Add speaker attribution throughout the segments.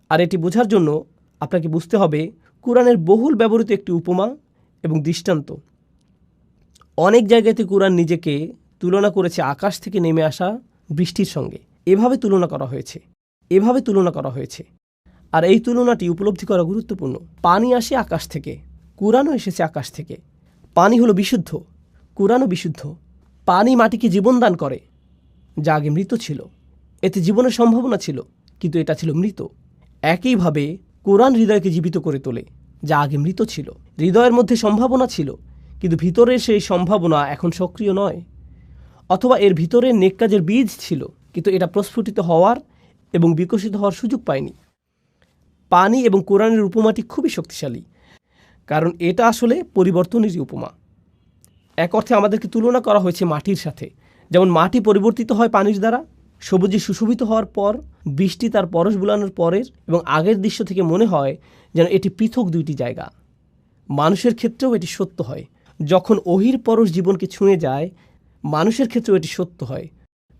Speaker 1: আর এটি বোঝার জন্য আপনাকে বুঝতে হবে কুরআনের বহুল ব্যবহৃত একটি উপমা এবং দৃষ্টান্ত। অনেক জায়গাতে কুরআন নিজেকে তুলনা করেছে আকাশ থেকে নেমে আসা বৃষ্টির সঙ্গে। এভাবে তুলনা করা হয়েছে। আর এই তুলনাটি উপলব্ধি করা গুরুত্বপূর্ণ। পানি আসে আকাশ থেকে, কুরআনও এসেছে আকাশ থেকে। পানি হলো বিশুদ্ধ, কুরআনও বিশুদ্ধ। পানি মাটিকে জীবন দান করে, যা আগে মৃত ছিল। এতে জীবনের সম্ভাবনা ছিল, কিন্তু এটা ছিল মৃত। একইভাবে কুরআন হৃদয়কে জীবিত করে তোলে, যা আগে মৃত ছিল। হৃদয়ের মধ্যে সম্ভাবনা ছিল, কিন্তু ভিতরের সেই সম্ভাবনা এখন সক্রিয় নয়। অথবা এর ভিতরে নেক কাজের বীজ ছিল, কিন্তু এটা প্রস্ফুটিত হওয়ার এবং বিকশিত হওয়ার সুযোগ পায়নি। পানি এবং কোরআনের উপমাটি খুবই শক্তিশালী, কারণ এটা আসলে পরিবর্তনেরই উপমা। এক অর্থে আমাদেরকে তুলনা করা হয়েছে মাটির সাথে। যেমন মাটি পরিবর্তিত হয় পানির দ্বারা, সবুজে সুশোভিত হওয়ার পর, বৃষ্টি তার পরশ বুলানোর পরের এবং আগের দৃশ্য থেকে মনে হয় যেন এটি পৃথক দুইটি জায়গা। মানুষের ক্ষেত্রেও এটি সত্য হয়। যখন ওহির পরশ জীবনকে ছুঁয়ে যায়, মানুষের ক্ষেত্রেও এটি সত্য হয়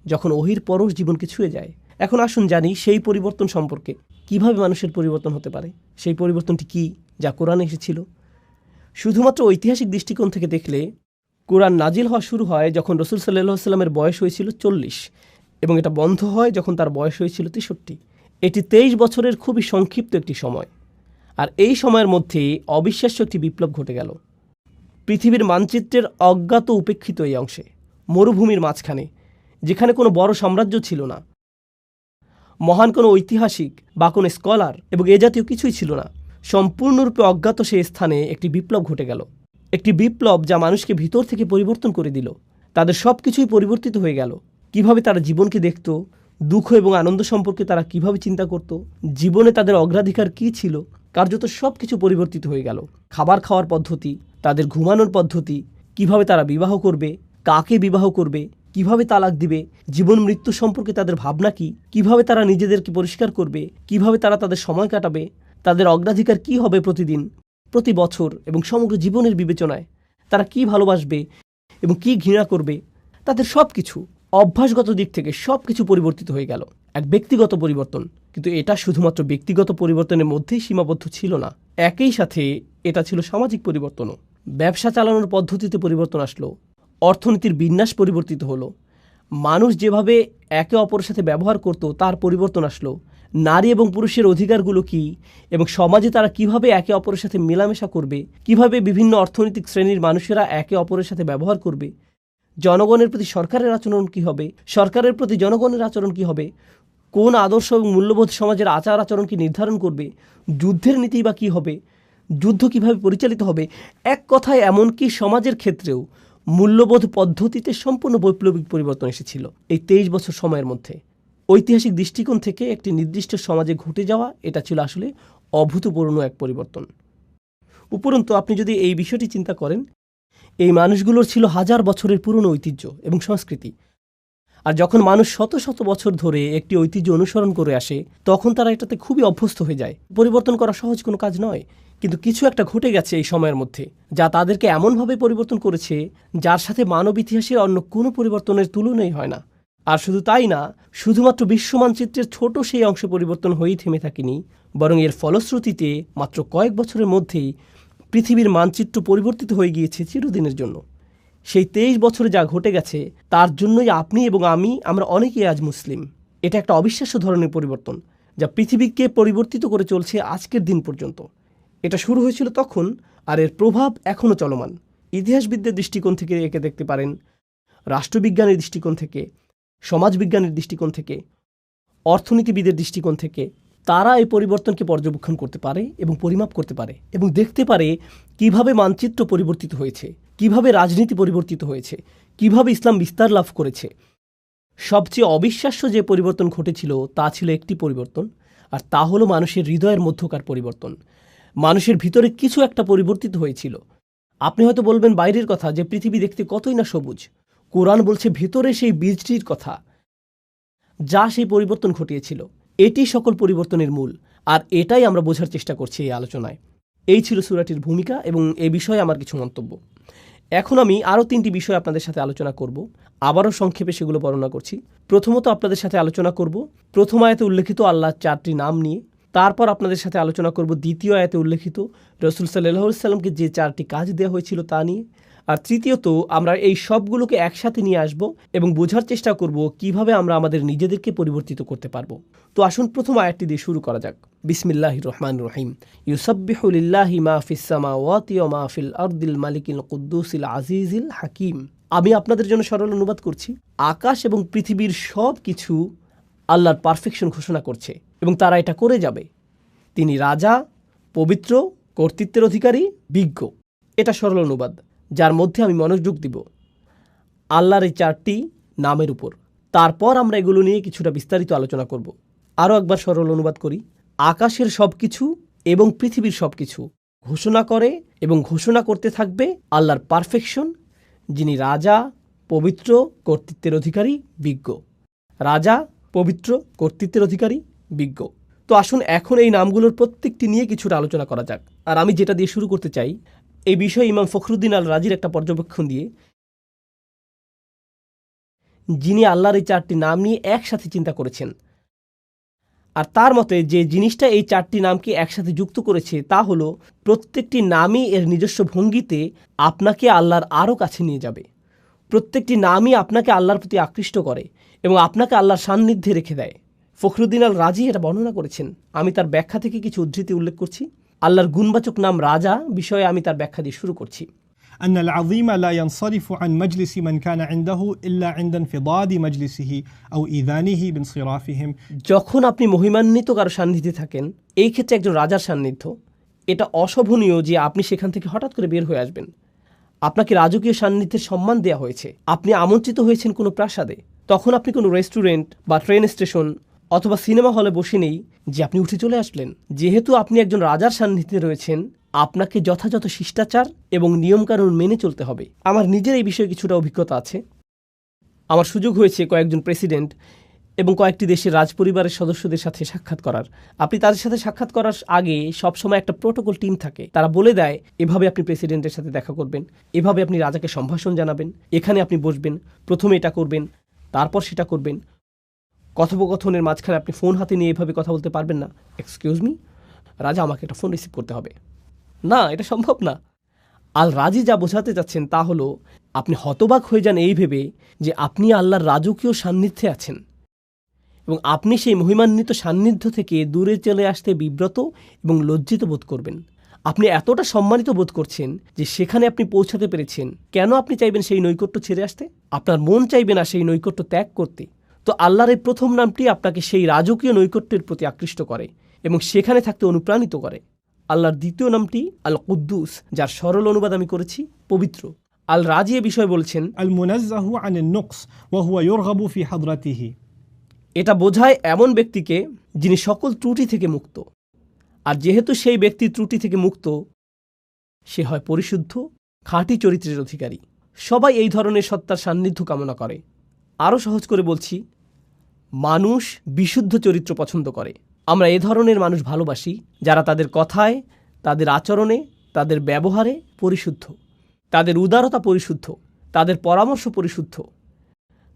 Speaker 1: যখন ওহির পরশ জীবনকে ছুঁয়ে যায়। এখন আসুন জানি সেই পরিবর্তন সম্পর্কে, কিভাবে মানুষের পরিবর্তন হতে পারে। সেই পরিবর্তনটি কি, যা কোরআনে এসেছিল? শুধুমাত্র ঐতিহাসিক দৃষ্টিকোণ থেকে দেখলে কোরআন নাজিল হওয়া শুরু হয় যখন রাসূল সাল্লাল্লাহু আলাইহি ওয়াসাল্লামের বয়স হয়েছিল 40 এবং এটা বন্ধ হয় যখন তার বয়স হয়েছিল 63। এটি 23 বছরের খুবই সংক্ষিপ্ত একটি সময়। আর এই সময়ের মধ্যে অবিশ্বাস্য একটি বিপ্লব ঘটে গেল। পৃথিবীর মানচিত্রের অজ্ঞাত উপেক্ষিত এই অংশে, মরুভূমির মাঝখানে, যেখানে কোনো বড় সাম্রাজ্য ছিল না, মহান কোনো ঐতিহাসিক বা কোনো স্কলার এবং এ জাতীয় কিছুই ছিল না, সম্পূর্ণরূপে অজ্ঞাত সেই স্থানে একটি বিপ্লব ঘটে গেল। একটি বিপ্লব যা মানুষকে ভিতর থেকে পরিবর্তন করে দিল। তাদের সব কিছুই পরিবর্তিত হয়ে গেল। কিভাবে তারা জীবনকে দেখত, দুঃখ এবং আনন্দ সম্পর্কে তারা কিভাবে চিন্তা করত, জীবনে তাদের অগ্রাধিকার কী ছিল, কার্যত সব কিছু পরিবর্তিত হয়ে গেল। খাবার খাওয়ার পদ্ধতি, তাদের ঘুমানোর পদ্ধতি, কিভাবে তারা বিবাহ করবে, কাকে বিবাহ করবে, কিভাবে তালাক দিবে, জীবন মৃত্যু সম্পর্কে তাদের ভাবনা কি, কিভাবে তারা নিজেদেরকে পরিষ্কার করবে, কিভাবে তারা তাদের সময় কাটাবে, তাদের অগ্রাধিকার কি হবে প্রতিদিন, প্রতি বছর এবং সমগ্র জীবনের বিবেচনায়, তারা কি ভালোবাসবে এবং কি ঘৃণা করবে, তাদের সব কিছু অভ্যাসগত দিক থেকে সব কিছু পরিবর্তিত হয়ে গেল। এক ব্যক্তিগত পরিবর্তন, কিন্তু এটা শুধুমাত্র ব্যক্তিগত পরিবর্তনের মধ্যেই সীমাবদ্ধ ছিল না, একই সাথে এটা ছিল সামাজিক পরিবর্তনও। ব্যবসা চালানোর পদ্ধতিতে পরিবর্তন আসলো, অর্থনীতির বিন্যাস পরিবর্তিত হলো, মানুষ যেভাবে একে অপরের সাথে ব্যবহার করত তার পরিবর্তন আসলো, নারী এবং পুরুষের অধিকারগুলো কি এবং সমাজে তারা কিভাবে একে অপরের সাথে মেলামেশা করবে, কিভাবে বিভিন্ন অর্থনৈতিক শ্রেণীর মানুষেরা একে অপরের সাথে ব্যবহার করবে, জনগণের প্রতি সরকারের আচরণ কী হবে, সরকারের প্রতি জনগণের আচরণ কী হবে, কোন আদর্শ এবং মূল্যবোধ সমাজের আচার আচরণকে নির্ধারণ করবে, যুদ্ধের নীতি বা কী হবে, যুদ্ধ কিভাবে পরিচালিত হবে। এক কথায় এমনকি সমাজের ক্ষেত্রেও মূল্যবোধ পদ্ধতিতে সম্পূর্ণ বৈপ্লবিক পরিবর্তন এসেছিল এই 23 বছর সময়ের মধ্যে। ঐতিহাসিক দৃষ্টিকোণ থেকে একটি নির্দিষ্ট সমাজে ঘটে যাওয়া এটা ছিল আসলে অভূতপূর্ণ এক পরিবর্তন। উপরন্তু আপনি যদি এই বিষয়টি চিন্তা করেন, এই মানুষগুলোর ছিল হাজার বছরের পুরনো ঐতিহ্য এবং সংস্কৃতি। আর যখন মানুষ শত শত বছর ধরে একটি ঐতিহ্য অনুসরণ করে আসে, তখন তারা এটাতে খুবই অভ্যস্ত হয়ে যায়। পরিবর্তন করা সহজ কোনো কাজ নয়, কিন্তু কিছু একটা ঘটে গেছে এই সময়ের মধ্যে যা তাদেরকে এমনভাবে পরিবর্তন করেছে যার সাথে মানব ইতিহাসের অন্য কোনো পরিবর্তনের তুলনাই হয় না। আর শুধু তাই না, শুধুমাত্র বিশ্ব মানচিত্রের ছোট সেই অংশ পরিবর্তন হয়েই থেমে থাকেনি, বরং এর ফলশ্রুতিতে মাত্র কয়েক বছরের মধ্যেই পৃথিবীর মানচিত্র পরিবর্তিত হয়ে গিয়েছে চিরদিনের জন্য। সেই 23 বছরে যা ঘটে গেছে তার জন্যই আপনি এবং আমরা অনেকেই আজ মুসলিম। এটা একটা অবিশ্বাস্য ধরনের পরিবর্তন যা পৃথিবীকে পরিবর্তিত করে চলছে আজকের দিন পর্যন্ত। এটা শুরু হয়েছিল তখন, আর এর প্রভাব এখনও চলমান। ইতিহাসবিদদের দৃষ্টিকোণ থেকে একে দেখতে পারেন, রাষ্ট্রবিজ্ঞানের দৃষ্টিকোণ থেকে, সমাজবিজ্ঞানের দৃষ্টিকোণ থেকে, অর্থনীতিবিদের দৃষ্টিকোণ থেকে। তারা এই পরিবর্তনকে পর্যবেক্ষণ করতে পারে এবং পরিমাপ করতে পারে এবং দেখতে পারে কিভাবে মানচিত্র পরিবর্তিত হয়েছে, কিভাবে রাজনীতি পরিবর্তিত হয়েছে, কিভাবে ইসলাম বিস্তার লাভ করেছে। সবচেয়ে অবিশ্বাস্য যে পরিবর্তন ঘটেছিল তা ছিল একটি পরিবর্তন, আর তা হলো মানুষের হৃদয়ের মধ্যকার পরিবর্তন। মানুষের ভিতরে কিছু একটা পরিবর্তিত হয়েছিল। আপনি হয়তো বলবেন বাইরের কথা, যে পৃথিবী দেখতে কতই না সবুজ। কোরআন বলছে ভেতরে সেই বীজটির কথা যা সেই পরিবর্তন ঘটিয়েছিল। এটি সকল পরিবর্তনের মূল, আর এটাই আমরা বোঝার চেষ্টা করছি এই আলোচনায়। এই ছিল সূরাটির ভূমিকা এবং এ বিষয়ে আমার কিছু মন্তব্য। এখন আমি আরও 3টি বিষয় আপনাদের সাথে আলোচনা করব। আবারও সংক্ষেপে সেগুলো বর্ণনা করছি। প্রথমত আপনাদের সাথে আলোচনা করব প্রথম আয়াতে উল্লেখিত আল্লাহর 4টি নাম নিয়ে। তারপর আপনাদের সাথে আলোচনা করব দ্বিতীয় আয়াতে উল্লেখিত রাসূল সাল্লাল্লাহু আলাইহি সাল্লামকে যে 4টি কাজ দেওয়া হয়েছিল তা নিয়ে। আর তৃতীয়ত আমরা এই সবগুলোকে একসাথে নিয়ে আসব এবং বোঝার চেষ্টা করব কিভাবে আমরা আমাদের নিজেদেরকে পরিবর্তিত করতে পারবো। তো আসুন প্রথম আয়াতটি দিয়ে শুরু করা যাক। বিসমিল্লাহির রহমানির রহিম। ইউসাব্বিহু লিল্লাহি মা ফিস সামাওয়াতি ওয়া মা ফিল আরদিল মালিকিল কুদ্দুসিল আজিজিল হাকিম। আমি আপনাদের জন্য সরল অনুবাদ করছি। আকাশ এবং পৃথিবীর সব কিছু আল্লাহর পারফেকশন ঘোষণা করছে এবং তারা এটা করে যাবে। তিনি রাজা, পবিত্র, কর্তৃত্বের অধিকারী, বিজ্ঞ। এটা সরল অনুবাদ, যার মধ্যে আমি মনোযোগ দিব আল্লাহর এই 4টি নামের উপর। তারপর আমরা এগুলো নিয়ে কিছুটা বিস্তারিত আলোচনা করব। আরও একবার সরল অনুবাদ করি। আকাশের সব কিছু এবং পৃথিবীর সব কিছু ঘোষণা করে এবং ঘোষণা করতে থাকবে আল্লাহর পারফেকশন, যিনি রাজা, পবিত্র, কর্তৃত্বের অধিকারী, বিজ্ঞ। রাজা, পবিত্র, কর্তৃত্বের অধিকারী, বিজ্ঞ। তো আসুন এখন এই নামগুলোর প্রত্যেকটি নিয়ে কিছুটা আলোচনা করা যাক। আর আমি যেটা দিয়ে শুরু করতে চাই, এই বিষয়ে ইমাম ফখরুদ্দিন আল রাজির একটা পর্যবেক্ষণ দিয়ে, যিনি আল্লাহর এই 4টি নাম নিয়ে একসাথে চিন্তা করেছেন। আর তার মতে যে জিনিসটা এই 4টি নামকে একসাথে যুক্ত করেছে তা হলো প্রত্যেকটি নামই এর নিজস্ব ভঙ্গিতে আপনাকে আল্লাহর আরও কাছে নিয়ে যাবে। প্রত্যেকটি নামই আপনাকে আল্লাহর প্রতি আকৃষ্ট করে এবং আপনাকে আল্লাহর সান্নিধ্যে রেখে দেয়। ফখরুদ্দিন আল রাজি এটা বর্ণনা করেছেন। আমি তার ব্যাখ্যা থেকে কিছু উদ্ধৃতি উল্লেখ করছি। আল্লাহর গুণবাচক নাম রাজা বিষয়ে আমি তার ব্যাখ্যা দিয়ে শুরু করছি।
Speaker 2: أن العظيم لا ينصرف عن مجلس من كان عنده إلا عند انفضاد مجلسه أو إذانه بانصرافهم।
Speaker 1: যখন আপনি মহিমান্বিত কারো সান্নিধ্যে থাকেন, এই ক্ষেত্রে একজন রাজার সান্নিধ্য, এটা অশোভনীয় যে আপনি সেখান থেকে হঠাৎ করে বের হয়ে আসবেন। আপনাকে রাজকীয় সান্নিধ্যের সম্মান দেওয়া হয়েছে। আপনি আমন্ত্রিত হয়েছেন কোনো প্রাসাদে। তখন আপনি কোনো রেস্টুরেন্ট বা ট্রেন স্টেশন অথবা সিনেমা হলে বসে নেই যে আপনি উঠে চলে আসলেন। যেহেতু আপনি একজন রাজার সান্নিধ্যে রয়েছেন, আপনাকে যথাযথ শিষ্টাচার এবং নিয়মকানুন মেনে চলতে হবে। আমার নিজের এই বিষয়ে কিছুটা অভিজ্ঞতা আছে। আমার সুযোগ হয়েছে কয়েকজন প্রেসিডেন্ট এবং কয়েকটি দেশের রাজপরিবারের সদস্যদের সাথে সাক্ষাৎ করার। আপনি তাদের সাথে সাক্ষাৎ করার আগে সবসময় একটা প্রোটোকল টিম থাকে। তারা বলে দেয় এভাবে আপনি প্রেসিডেন্টের সাথে দেখা করবেন, এভাবে আপনি রাজাকে সম্ভাষণ জানাবেন, এখানে আপনি বসবেন, প্রথমে এটা করবেন, তারপর সেটা করবেন। কথোপকথনের মাঝখানে আপনি ফোন হাতে নিয়ে এভাবে কথা বলতে পারবেন না। এক্সকিউজ মি, রাজা, আমাকে একটা ফোন রিসিভ করতে হবে। না, এটা সম্ভব না। আল রাজি যা বোঝাতে যাচ্ছেন তা হলো আপনি হতবাক হয়ে যান এই ভেবে যে আপনি আল্লাহর রাজকীয় সান্নিধ্যে আছেন এবং আপনি সেই মহিমান্বিত সান্নিধ্য থেকে দূরে চলে আসতে বিব্রত এবং লজ্জিত বোধ করবেন। আপনি এতটা সম্মানিত বোধ করছেন যে সেখানে আপনি পৌঁছাতে পেরেছেন। কেন আপনি চাইবেন সেই নৈকট্য ছেড়ে আসতে? আপনার মন চাইবে না সেই নৈকট্য ত্যাগ করতে। তো আল্লাহর এই প্রথম নামটি আপনাকে সেই রাজকীয় নৈকট্যের প্রতি আকৃষ্ট করে এবং সেখানে থাকতে অনুপ্রাণিত করে। আল্লাহর দ্বিতীয় নামটি আল কুদ্দুস, যার সরল অনুবাদ আমি করেছি পবিত্র। আল রাজি এ বিষয়ে বলছেন
Speaker 2: আল মুনাজ্জাহু আনিন নুকস ওয়া হুয়া ইউরগাবু ফি হাদরাতিহি।
Speaker 1: এটা বোঝায় এমন ব্যক্তিকে যিনি সকল ত্রুটি থেকে মুক্ত। আর যেহেতু সেই ব্যক্তি ত্রুটি থেকে মুক্ত, সে হয় পরিশুদ্ধ, খাঁটি চরিত্রের অধিকারী। সবাই এই ধরনের সত্তার সান্নিধ্য কামনা করে। আরও সহজ করে বলছি, মানুষ বিশুদ্ধ চরিত্র পছন্দ করে। আমরা এ ধরনের মানুষ ভালোবাসি যারা তাদের কথায়, তাদের আচরণে, তাদের ব্যবহারে পরিশুদ্ধ, তাদের উদারতা পরিশুদ্ধ, তাদের পরামর্শ পরিশুদ্ধ,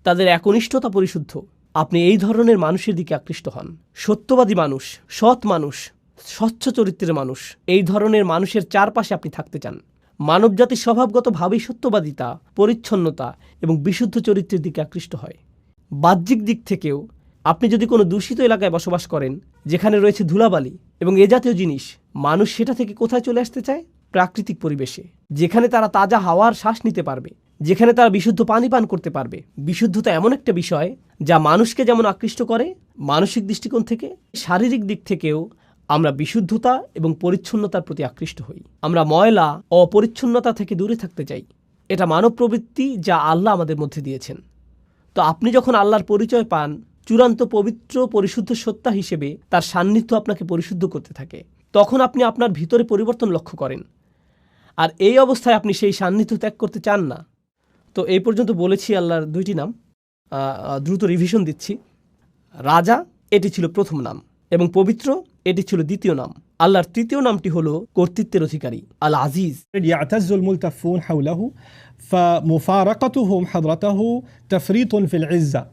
Speaker 1: তাদের একনিষ্ঠতা পরিশুদ্ধ। আপনি এই ধরনের মানুষের দিকে আকৃষ্ট হন। সত্যবাদী মানুষ, সৎ মানুষ, স্বচ্ছ চরিত্রের মানুষ, এই ধরনের মানুষের চারপাশে আপনি থাকতে চান। মানবজাতির স্বভাবগতভাবেই সত্যবাদিতা, পরিচ্ছন্নতা এবং বিশুদ্ধ চরিত্রের দিকে আকৃষ্ট হয়। বাহ্যিক দিক থেকেও আপনি যদি কোনো দূষিত এলাকায় বসবাস করেন যেখানে রয়েছে ধুলাবালি এবং এ জাতীয় জিনিস, মানুষ সেটা থেকে কোথায় চলে আসতে চায়? প্রাকৃতিক পরিবেশে, যেখানে তারা তাজা হাওয়ার শ্বাস নিতে পারবে, যেখানে তারা বিশুদ্ধ পানি পান করতে পারবে। বিশুদ্ধতা এমন একটা বিষয় যা মানুষকে যেমন আকৃষ্ট করে মানসিক দৃষ্টিকোণ থেকে, শারীরিক দিক থেকেও আমরা বিশুদ্ধতা এবং পরিচ্ছন্নতার প্রতি আকৃষ্ট হই। আমরা ময়লা ও অপরিচ্ছন্নতা থেকে দূরে থাকতে চাই। এটা মানব প্রবৃত্তি যা আল্লাহ আমাদের মধ্যে দিয়েছেন। তো আপনি যখন আল্লাহর পরিচয় পান চূড়ান্ত পবিত্র পরিশুদ্ধ সত্তা হিসেবে, তার সান্নিধ্য আপনাকে পরিশুদ্ধ করতে থাকে। তখন আপনি আপনার ভিতরে পরিবর্তন লক্ষ্য করেন। আর এই অবস্থায় আপনি সেই সান্নিধ্য ত্যাগ করতে চান না। তো এই পর্যন্ত বলেছি আল্লাহর 2টি নাম। দ্রুত রিভিশন দিচ্ছি। রাজা, এটি ছিল প্রথম নাম, এবং পবিত্র, এটি ছিল দ্বিতীয় নাম। আল্লাহর তৃতীয় নামটি হলো কর্তৃত্বের অধিকারী, আল আজিজ।
Speaker 2: يعتز الملتفون حوله فمفارقتهم حضرته تفريط في العزة.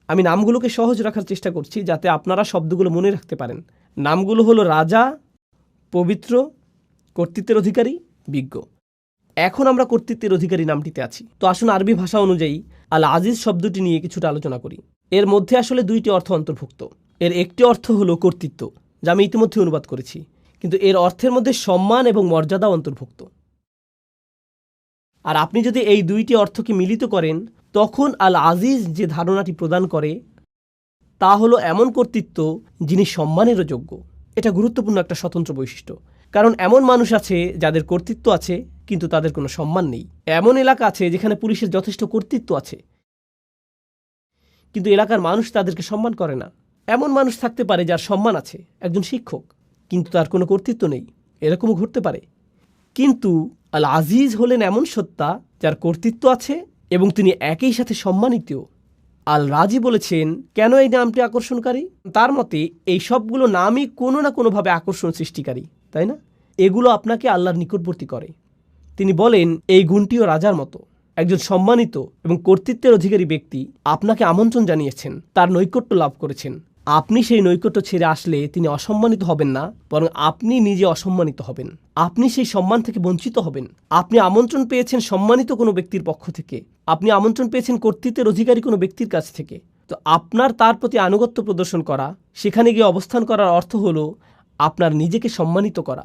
Speaker 1: আমি নামগুলোকে সহজ রাখার চেষ্টা করছি যাতে আপনারা শব্দগুলো মনে রাখতে পারেন। নামগুলো হলো রাজা, পবিত্র, কর্তৃত্বের অধিকারী, বিজ্ঞ। এখন আমরা কর্তৃত্বের অধিকারী নামটিতে আছি। তো আসুন আরবি ভাষা অনুযায়ী আল আজিজ শব্দটি নিয়ে কিছুটা আলোচনা করি। এর মধ্যে আসলে দুইটি অর্থ অন্তর্ভুক্ত। এর একটি অর্থ হলো কর্তৃত্ব, যা আমি ইতিমধ্যে অনুবাদ করেছি, কিন্তু এর অর্থের মধ্যে সম্মান এবং মর্যাদা অন্তর্ভুক্ত। আর আপনি যদি এই দুইটি অর্থকে মিলিত করেন, তখন আল আজিজ যে ধারণাটি প্রদান করে তা হলো এমন কর্তৃত্ব যিনি সম্মানেরও যোগ্য। এটা গুরুত্বপূর্ণ একটা স্বতন্ত্র বৈশিষ্ট্য, কারণ এমন মানুষ আছে যাদের কর্তৃত্ব আছে কিন্তু তাদের কোনো সম্মান নেই। এমন এলাকা আছে যেখানে পুলিশের যথেষ্ট কর্তৃত্ব আছে কিন্তু এলাকার মানুষ তাদেরকে সম্মান করে না। এমন মানুষ থাকতে পারে যার সম্মান আছে, একজন শিক্ষক, কিন্তু তার কোনো কর্তৃত্ব নেই। এরকমও ঘটতে পারে। কিন্তু আল আজিজ হলেন এমন সত্তা যার কর্তৃত্ব আছে এবং তিনি একই সাথে সম্মানিত। আল রাজি বলেছেন কেন এই নামটি আকর্ষণকারী। তার মতে এই সবগুলো নামই কোনো না কোনোভাবে আকর্ষণ সৃষ্টিকারী, তাই না? এগুলো আপনাকে আল্লাহর নিকটবর্তী করে। তিনি বলেন এই গুণটিও রাজার মতো। একজন সম্মানিত এবং কর্তৃত্বের অধিকারী ব্যক্তি আপনাকে আমন্ত্রণ জানিয়েছেন, তার নৈকট্য লাভ করেছেন। আপনি সেই নৈকট্য ছেড়ে আসলে তিনি অসম্মানিত হবেন না, বরং আপনি নিজে অসম্মানিত হবেন। আপনি সেই সম্মান থেকে বঞ্চিত হবেন। আপনি আমন্ত্রণ পেয়েছেন সম্মানিত কোনো ব্যক্তির পক্ষ থেকে, আপনি আমন্ত্রণ পেয়েছেন কর্তৃত্বের অধিকারী কোনো ব্যক্তির কাছ থেকে। তো আপনার তার প্রতি আনুগত্য প্রদর্শন করা, সেখানে গিয়ে অবস্থান করার অর্থ হলো আপনার নিজেকে সম্মানিত করা।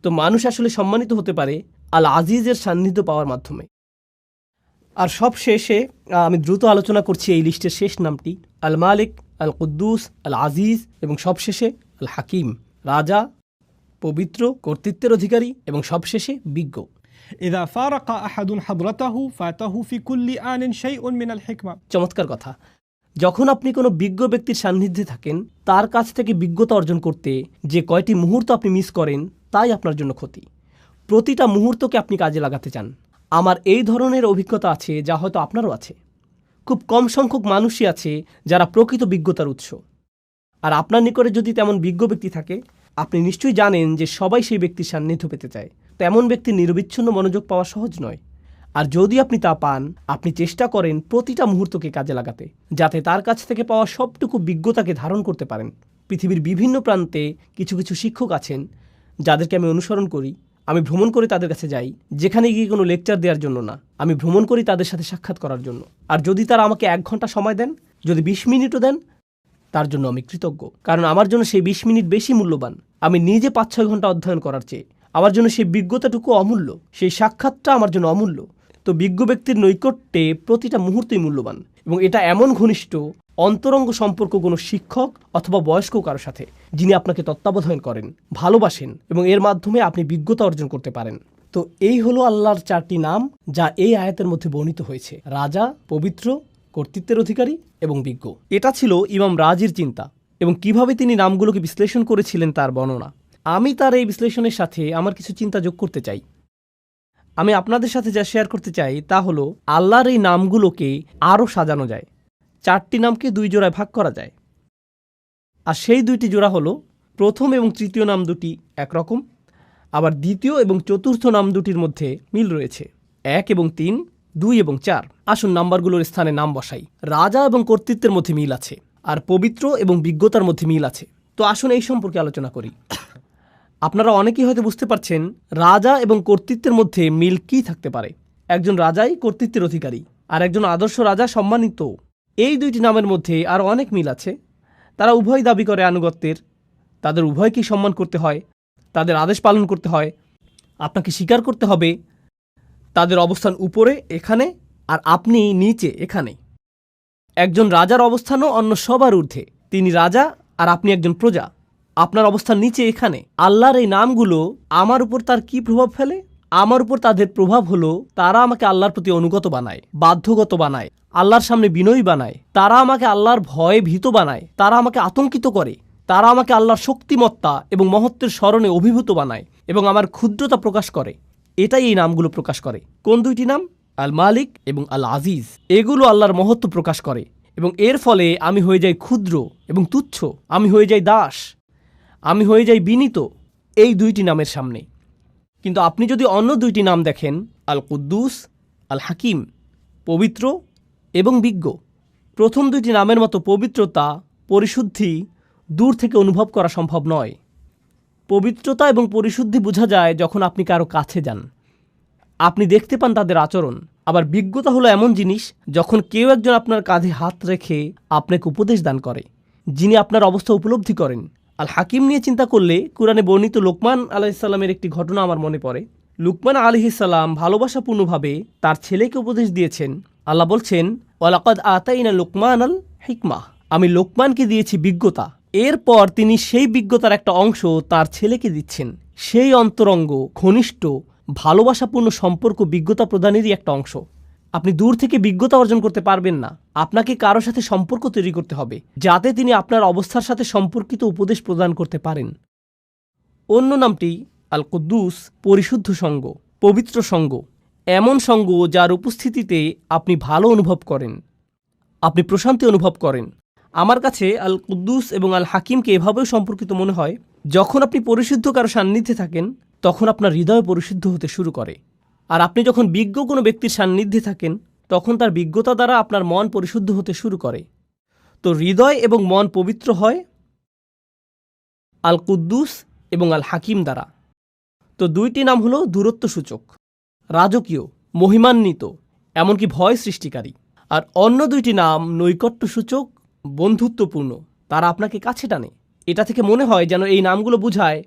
Speaker 1: তো মানুষ আসলে সম্মানিত হতে পারে আল আজিজের সান্নিধ্য পাওয়ার মাধ্যমে। আর সব শেষে আমি দ্রুত আলোচনা করছি এই লিস্টের শেষ নামটি, আল মালিক, আল কুদ্দুস, আল আজিজ এবং সবশেষে আল হাকিম, রাজা, পবিত্র, কর্তৃত্বের অধিকারী এবং সবশেষে বিজ্ঞ।
Speaker 2: إذا فارق أحد حضرته فاته في كل آن شيء من الحكمة.
Speaker 1: চমৎকার কথা। যখন আপনি কোনো বিজ্ঞ ব্যক্তির সান্নিধ্যে থাকেন, তার কাছ থেকে বিজ্ঞতা অর্জন করতে যে কয়টি মুহূর্ত আপনি মিস করেন তাই আপনার জন্য ক্ষতি। প্রতিটা মুহূর্তকে আপনি কাজে লাগাতে চান। আমার এই ধরনের অভিজ্ঞতা আছে, যা হয়তো আপনারও আছে। খুব কম সংখ্যক মানুষই আছে যারা প্রকৃত বিজ্ঞতার উৎস। আর আপনার নিকটে যদি তেমন বিজ্ঞ ব্যক্তি থাকে, আপনি নিশ্চয়ই জানেন যে সবাই সেই ব্যক্তির সান্নিধ্য পেতে চায়। তেমন ব্যক্তির নিরবিচ্ছিন্ন মনোযোগ পাওয়া সহজ নয়। আর যদি আপনি তা পান, আপনি চেষ্টা করেন প্রতিটা মুহূর্তকে কাজে লাগাতে, যাতে তার কাছ থেকে পাওয়া সবটুকু বিজ্ঞতাকে ধারণ করতে পারেন। পৃথিবীর বিভিন্ন প্রান্তে কিছু কিছু শিক্ষক আছেন যাদেরকে আমি অনুসরণ করি। আমি ভ্রমণ করে তাদের কাছে যাই, যেখানে গিয়ে কোনো লেকচার দেওয়ার জন্য না, আমি ভ্রমণ করি তাদের সাথে সাক্ষাৎ করার জন্য। আর যদি তারা আমাকে 1 ঘন্টা সময় দেন, যদি 20 মিনিটও দেন, তার জন্য আমি কৃতজ্ঞ। কারণ আমার জন্য সেই 20 মিনিট বেশি মূল্যবান আমি নিজে 5-6 ঘন্টা অধ্যয়ন করার চেয়ে। আমার জন্য সেই বিজ্ঞতাটুকু অমূল্য, সেই সাক্ষাৎটা আমার জন্য অমূল্য। তো বিজ্ঞ ব্যক্তির নৈকট্যে প্রতিটা মুহূর্তই মূল্যবান, এবং এটা এমন ঘনিষ্ঠ অন্তরঙ্গ সম্পর্ক কোনো শিক্ষক অথবা বয়স্ক কারো সাথে, যিনি আপনাকে তত্ত্বাবধান করেন, ভালোবাসেন এবং এর মাধ্যমে আপনি বিজ্ঞতা অর্জন করতে পারেন। তো এই হলো আল্লাহর 4টি নাম যা এই আয়াতের মধ্যে বর্ণিত হয়েছে: রাজা, পবিত্র, কর্তৃত্বের অধিকারী এবং বিজ্ঞ। এটা ছিল ইমাম রাজির চিন্তা, এবং কিভাবে তিনি নামগুলোকে বিশ্লেষণ করেছিলেন তার বর্ণনা। আমি তার এই বিশ্লেষণের সাথে আমার কিছু চিন্তা যোগ করতে চাই। আমি আপনাদের সাথে যা শেয়ার করতে চাই তা হলো আল্লাহর এই নামগুলোকে আরও সাজানো যায়। 4টি নামকে 2 জোড়ায় ভাগ করা যায়। আর সেই 2টি জোড়া হলো প্রথম এবং তৃতীয় নাম দুটি একরকম, আবার দ্বিতীয় এবং চতুর্থ নাম দুটির মধ্যে মিল রয়েছে। 1 এবং 3, 2 এবং 4। আসুন নাম্বারগুলোর স্থানে নাম বসাই। রাজা এবং কর্তৃত্বের মধ্যে মিল আছে, আর পবিত্র এবং বিজ্ঞতার মধ্যে মিল আছে। তো আসুন এই সম্পর্কে আলোচনা করি। আপনারা অনেকেই হয়তো বুঝতে পারছেন রাজা এবং কর্তৃত্বের মধ্যে মিল কী থাকতে পারে। একজন রাজাই কর্তৃত্বের অধিকারী, আর একজন আদর্শ রাজা সম্মানিত। এই 2টি নামের মধ্যে আরও অনেক মিল আছে। তারা উভয় দাবি করে আনুগত্যের, তাদের উভয়কেই সম্মান করতে হয়, তাদের আদেশ পালন করতে হয়, আপনাকে স্বীকার করতে হবে তাদের অবস্থান উপরে এখানে, আর আপনি নিচে এখানে। একজন রাজার অবস্থানও অন্য সবার ঊর্ধ্বে। তিনি রাজা আর আপনি একজন প্রজা। আপনার অবস্থান নিচে এখানে। আল্লাহর এই নামগুলো আমার উপর তার কি প্রভাব ফেলে? আমার উপর তাদের প্রভাব হলো তারা আমাকে আল্লাহর প্রতি অনুগত বানায়, বাধ্যগত বানায়, আল্লাহর সামনে বিনয়ী বানায়। তারা আমাকে আল্লাহর ভয়ে ভীত বানায়, তারা আমাকে আতঙ্কিত করে, তারা আমাকে আল্লাহর শক্তিমত্তা এবং মহত্বের স্মরণে অভিভূত বানায় এবং আমার ক্ষুদ্রতা প্রকাশ করে। এটাই এই নামগুলো প্রকাশ করে। কোন 2টি নাম? আল মালিক এবং আল আজিজ। এগুলো আল্লাহর মহত্ব প্রকাশ করে, এবং এর ফলে আমি হয়ে যাই ক্ষুদ্র এবং তুচ্ছ, আমি হয়ে যাই দাস, আমি হয়ে যাই বিনীত এই 2টি নামের সামনে। কিন্তু আপনি যদি অন্য 2টি নাম দেখেন, আল কুদ্দুস, আল হাকিম, পবিত্র এবং বিজ্ঞ, প্রথম দুইটি নামের মতো পবিত্রতা, পরিশুদ্ধি দূর থেকে অনুভব করা সম্ভব নয়। পবিত্রতা এবং পরিশুদ্ধি বোঝা যায় যখন আপনি কারো কাছে যান, আপনি দেখতে পান তাদের আচরণ। আবার বিজ্ঞতা হলো এমন জিনিস যখন কেউ একজন আপনার কাঁধে হাত রেখে আপনাকে উপদেশ দান করে, যিনি আপনার অবস্থা উপলব্ধি করেন। আল হাকিম নিয়ে চিন্তা করলে কুরআনে বর্ণিত লোকমান আলাইহিসসালামের একটি ঘটনা আমার মনে পড়ে। লুকমান আলাইহিসসালাম ভালোবাসাপূর্ণভাবে তার ছেলেকে উপদেশ দিয়েছেন। আল্লাহ বলছেন, ওয়ালাকাদ আতাইনা লুকমান আল হিকমাহ, আমি লোকমানকে দিয়েছি বিজ্ঞতা। এরপর তিনি সেই বিজ্ঞতার একটা অংশ তার ছেলেকে দিচ্ছেন। সেই অন্তরঙ্গ, ঘনিষ্ঠ, ভালোবাসাপূর্ণ সম্পর্ক বিজ্ঞতা প্রদানেরই একটা অংশ। আপনি দূর থেকে বিজ্ঞতা অর্জন করতে পারবেন না, আপনাকে কারো সাথে সম্পর্ক তৈরি করতে হবে যাতে তিনি আপনার অবস্থার সাথে সম্পর্কিত উপদেশ প্রদান করতে পারেন। অন্য নামটি আল কুদ্দুস, পরিশুদ্ধ সঙ্গ, পবিত্র সঙ্গ, এমন সঙ্গ যার উপস্থিতিতে আপনি ভালো অনুভব করেন, আপনি প্রশান্তি অনুভব করেন। আমার কাছে আল কুদ্দুস এবং আল হাকিমকে এভাবেও সম্পর্কিত মনে হয়, যখন আপনি পরিশুদ্ধ কারো সান্নিধ্যে থাকেন তখন আপনার হৃদয় পরিশুদ্ধ হতে শুরু করে। আর আপনি যখন বিজ্ঞ কোনো ব্যক্তির সান্নিধ্যে থাকেন তখন তার বিজ্ঞতা দ্বারা আপনার মন পরিশুদ্ধ হতে শুরু করে। তো হৃদয় এবং মন পবিত্র হয় আল কুদ্দুস এবং আল হাকিম দ্বারা। তো দুইটি নাম হলো দূরত্বসূচক, রাজকীয়, মহিমান্বিত, এমনকি ভয় সৃষ্টিকারী। আর অন্য দুইটি নাম নৈকট্যসূচক, বন্ধুত্বপূর্ণ, তারা আপনাকে কাছে টানে। এটা থেকে মনে হয় যেন এই নামগুলো বোঝায়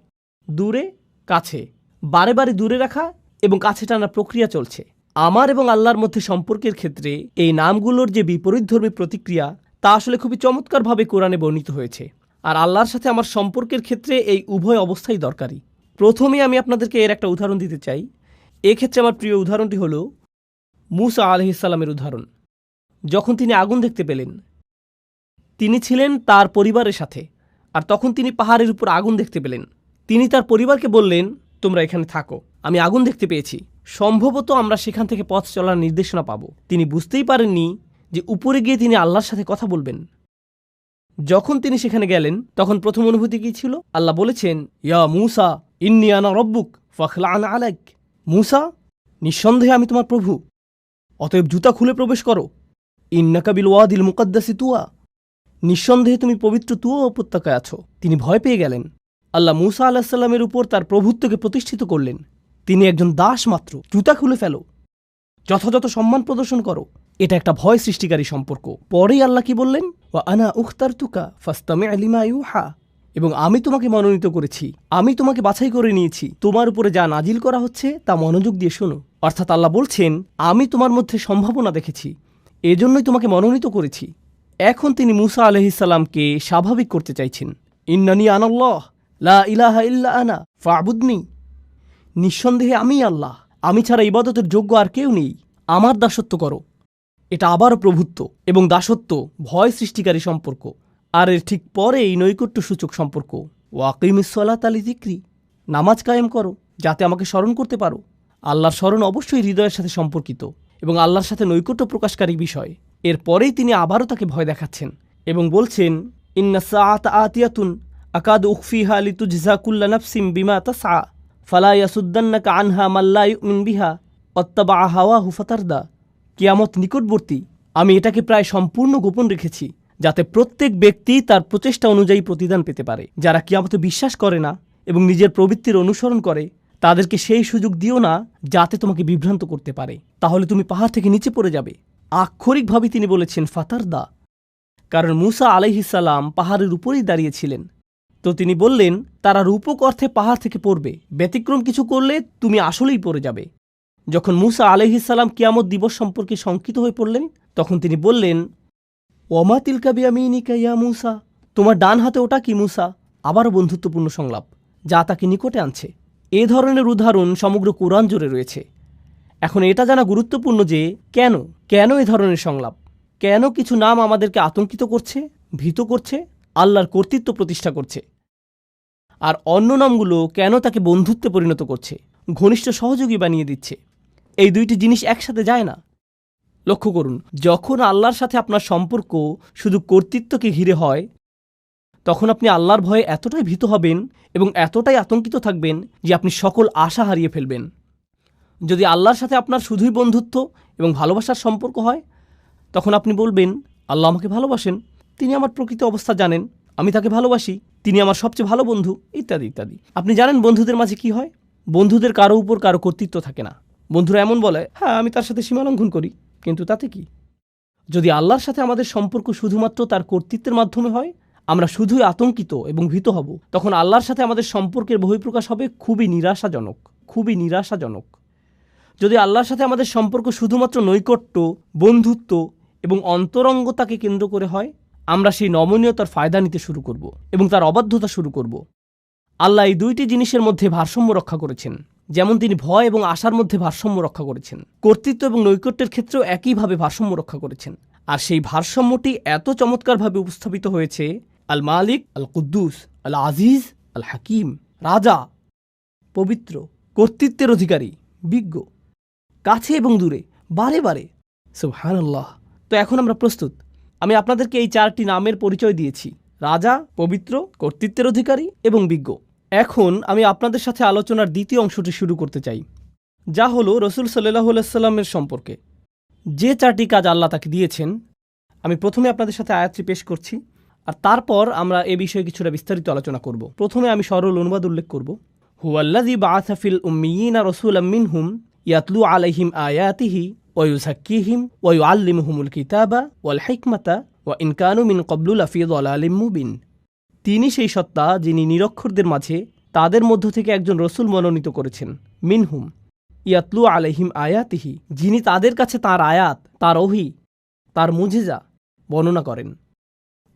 Speaker 1: দূরে, কাছে, বারে বারে দূরে রাখা এবং কাছে টানার প্রক্রিয়া চলছে। আমার এবং আল্লাহর মধ্যে সম্পর্কের ক্ষেত্রে এই নামগুলোর যে বিপরীতধর্মী প্রতিক্রিয়া, তা আসলে খুবই চমৎকারভাবে কোরআনে বর্ণিত হয়েছে। আর আল্লাহর সাথে আমার সম্পর্কের ক্ষেত্রে এই উভয় অবস্থাই দরকারি। প্রথমে আমি আপনাদেরকে এর একটা উদাহরণ দিতে চাই। এক্ষেত্রে আমার প্রিয় উদাহরণটি হলো মূসা আলাইহিসসালামের উদাহরণ। যখন তিনি আগুন দেখতে পেলেন, তিনি ছিলেন তার পরিবারের সাথে, আর তখন তিনি পাহাড়ের উপর আগুন দেখতে পেলেন। তিনি তার পরিবারকে বললেন, তোমরা এখানে থাকো, আমি আগুন দেখতে পেয়েছি, সম্ভবত আমরা সেখান থেকে পথ চলার নির্দেশনা পাব। তিনি বুঝতেই পারেননি যে উপরে গিয়ে তিনি আল্লাহর সাথে কথা বলবেন। যখন তিনি সেখানে গেলেন তখন প্রথম অনুভূতি কী ছিল? আল্লাহ বলেছেন, ইয়া মূসা ইন্নী আনা রব্বুক ফাখলা'আন আলাইক, মূসা, নিঃসন্দেহে আমি তোমার প্রভু, অতএব জুতা খুলে প্রবেশ করো। ইন্নাকা বিল ওয়াদিল মুকাদ্দাসি তুয়া, নিঃসন্দেহে তুমি পবিত্র তুয়া উপত্যকায় আছো। তিনি ভয় পেয়ে গেলেন। আল্লাহ মূসা আলাইহিস সালামের উপর তার প্রভুত্বকে প্রতিষ্ঠিত করলেন। তিনি একজন দাস মাত্র, জুতা খুলে ফেলো, যথাযথ সম্মান প্রদর্শন করো। এটা একটা ভয় সৃষ্টিকারী সম্পর্ক। পরেই আল্লাহ কি বললেন? ওয়া আনা উখতারতুকা ফাসতামি' লিমা ইউহা, এবং আমি তোমাকে মনোনীত করেছি, আমি তোমাকে বাছাই করে নিয়েছি, তোমার উপরে যা নাজিল করা হচ্ছে তা মনোযোগ দিয়ে শোনো। অর্থাৎ আল্লাহ বলছেন, আমি তোমার মধ্যে সম্ভাবনা দেখেছি, এজন্যই তোমাকে মনোনীত করেছি। এখন তিনি মূসা আলাইহিস সালামকে স্বাভাবিক করতে চাইছেন। ইন্নানি আনাল্লাহ লা ইলাহা ইল্লা আনা ফা'বুদনি, নিঃসন্দেহে আমি আল্লাহ, আমি ছাড়া ইবাদতের যোগ্য আর কেউ নেই, আমার দাসত্ব করো। এটা আবারও প্রভুত্ব এবং দাসত্ব ভয় সৃষ্টিকারী সম্পর্ক। আর এর ঠিক পরেই নৈকট্যসূচক সম্পর্ক। ওয়াকিমিস সালাতা লিযিকরি, নামাজ কায়েম করো যাতে আমাকে স্মরণ করতে পারো। আল্লাহর স্মরণ অবশ্যই হৃদয়ের সাথে সম্পর্কিত এবং আল্লাহর সাথে নৈকট্য প্রকাশকারী বিষয়। এর পরেই তিনি আবারও তাকে ভয় দেখাচ্ছেন এবং বলছেন, ইন্না সাআতা আতিয়াতুন আকাদু উখফিহা লিতুজজা কুল্লা নাফসিম বিমা তাসআ ফালা ইয়াসুদ্দান্নাকা আনহা মান লা ইউমিন বিহা ওয়াত্তাবা হাওয়াহু ফাতারদা। কিয়ামত নিকটবর্তী, আমি এটাকে প্রায় সম্পূর্ণ গোপন রেখেছি যাতে প্রত্যেক ব্যক্তি তার প্রচেষ্টা অনুযায়ী প্রতিদান পেতে পারে। যারা কিয়ামতে বিশ্বাস করে না এবং নিজের প্রবৃত্তির অনুসরণ করে, তাদেরকে সেই সুযোগ দিও না যাতে তোমাকে বিভ্রান্ত করতে পারে, তাহলে তুমি পাহাড় থেকে নিচে পড়ে যাবে। আক্ষরিকভাবে তিনি বলেছেন ফাতারদা, কারণ মূসা আলাইহিস সালাম পাহাড়ের উপরেই দাঁড়িয়েছিলেন। তো তিনি বললেন, তারা রূপক অর্থে পাহাড় থেকে পড়বে, ব্যতিক্রম কিছু করলে তুমি আসলেই পড়ে যাবে। যখন মূসা আলাইহিস সালাম কিয়ামত দিবস সম্পর্কে শঙ্কিত হয়ে পড়লেন, তখন তিনি বললেন, ওমা তিলকা বিয়ামিনিকা ইয়া মূসা, তোমার ডান হাতে ওটা কি মূসা? আবারও বন্ধুত্বপূর্ণ সংলাপ যা তাকে নিকটে আনছে। এ ধরনের উদাহরণ সমগ্র কোরআন জুড়ে রয়েছে। এখন এটা জানা গুরুত্বপূর্ণ যে কেন এ ধরনের সংলাপ, কেন কিছু নাম আমাদেরকে আতঙ্কিত করছে, ভীত করছে, আল্লাহর কর্তৃত্ব প্রতিষ্ঠা করছে, আর অন্য নামগুলো কেন তাকে বন্ধুত্বে পরিণত করছে, ঘনিষ্ঠ সহযোগী বানিয়ে দিচ্ছে। এই দুইটি জিনিস একসাথে যায় না। লক্ষ্য করুন, যখন আল্লাহর সাথে আপনার সম্পর্ক শুধু কর্তৃত্বকে ঘিরে হয়, তখন আপনি আল্লাহর ভয়ে এতটাই ভীত হবেন এবং এতটাই আতঙ্কিত থাকবেন যে আপনি সকল আশা হারিয়ে ফেলবেন। যদি আল্লাহর সাথে আপনার শুধুই বন্ধুত্ব এবং ভালোবাসার সম্পর্ক হয়, তখন আপনি বলবেন, আল্লাহ আমাকে ভালোবাসেন, তিনি আমার প্রকৃত অবস্থা জানেন, আমি তাকে ভালোবাসি, তিনি আমার সবচেয়ে ভালো বন্ধু, ইত্যাদি ইত্যাদি। আপনি জানেন বন্ধুদের মাঝে কি হয়? বন্ধুদের কারো উপর কারো কর্তৃত্ব থাকে না। বন্ধুরা এমন বলে, হ্যাঁ আমি তার সাথে সীমালঙ্ঘন করি, কিন্তু তাতে কি? যদি আল্লাহর সাথে আমাদের সম্পর্ক শুধুমাত্র তার কর্তৃত্বের মাধ্যমে হয়, আমরা শুধুই আতঙ্কিত এবং ভীত হব। তখন আল্লাহর সাথে আমাদের সম্পর্কের বহিঃপ্রকাশ হবে খুবই নিরাশাজনক, খুবই নিরাশাজনক। যদি আল্লাহর সাথে আমাদের সম্পর্ক শুধুমাত্র নৈকট্য, বন্ধুত্ব এবং অন্তরঙ্গতাকে কেন্দ্র করে হয়, আমরা সেই নমনীয়তার ফায়দা নিতে শুরু করব এবং তার অবাধ্যতা শুরু করব। আল্লাহ এই দুইটি জিনিসের মধ্যে ভারসাম্য রক্ষা করেছেন, যেমন তিনি ভয় এবং আশার মধ্যে ভারসাম্য রক্ষা করেছেন, কর্তৃত্ব এবং নৈকট্যের ক্ষেত্রেও একইভাবে ভারসাম্য রক্ষা করেছেন। আর সেই ভারসাম্যটি এত চমৎকারভাবে উপস্থাপিত হয়েছে আল মালিক, আল কুদ্দুস, আল আজিজ, আল হাকিম, রাজা, পবিত্র, কর্তৃত্বের অধিকারী, বিজ্ঞ, কাছে এবং দূরে, বারে বারে। সুবহানাল্লাহ। তো এখন আমরা প্রস্তুত। আমি আপনাদেরকে এই 4টি নামের পরিচয় দিয়েছি: রাজা, পবিত্র, কর্তৃত্বের অধিকারী এবং বিজ্ঞ। এখন আমি আপনাদের সাথে আলোচনার দ্বিতীয় অংশটি শুরু করতে চাই, যা হলো রসুল সাল্লাল্লাহু আলাইহি সাল্লামের সম্পর্কে যে 4টি কাজ আল্লাহ তাকে দিয়েছেন। আমি প্রথমে আপনাদের সাথে আয়াতটি পেশ করছি, আর তারপর আমরা এ বিষয়ে কিছুটা বিস্তারিত আলোচনা করব। প্রথমে আমি সরল অনুবাদ উল্লেখ করব। হুয়াল্লাযী বাআসা ফিল উম্মিয়িনা রাসূলাম মিনহুম ইয়াতলু আলাইহিম আয়াতিহি ওয়া ইউযাক্কিহিম ওয়া ইউআল্লিমুহুমুল কিতাবা ওয়াল হিকমাতা ওয়া ইন কানু মিন ক্বাবলু লাফি যালালিম মুবিন। তিনি সেই সত্তা যিনি নিরক্ষরদের মাঝে তাদের মধ্য থেকে একজন রসুল মনোনীত করেছেন। মিনহুম ইয়াতলু আলাইহিম আয়াতিহি, যিনি তাদের কাছে তার আয়াত, তার ওহী, তার মুজিজা বর্ণনা করেন।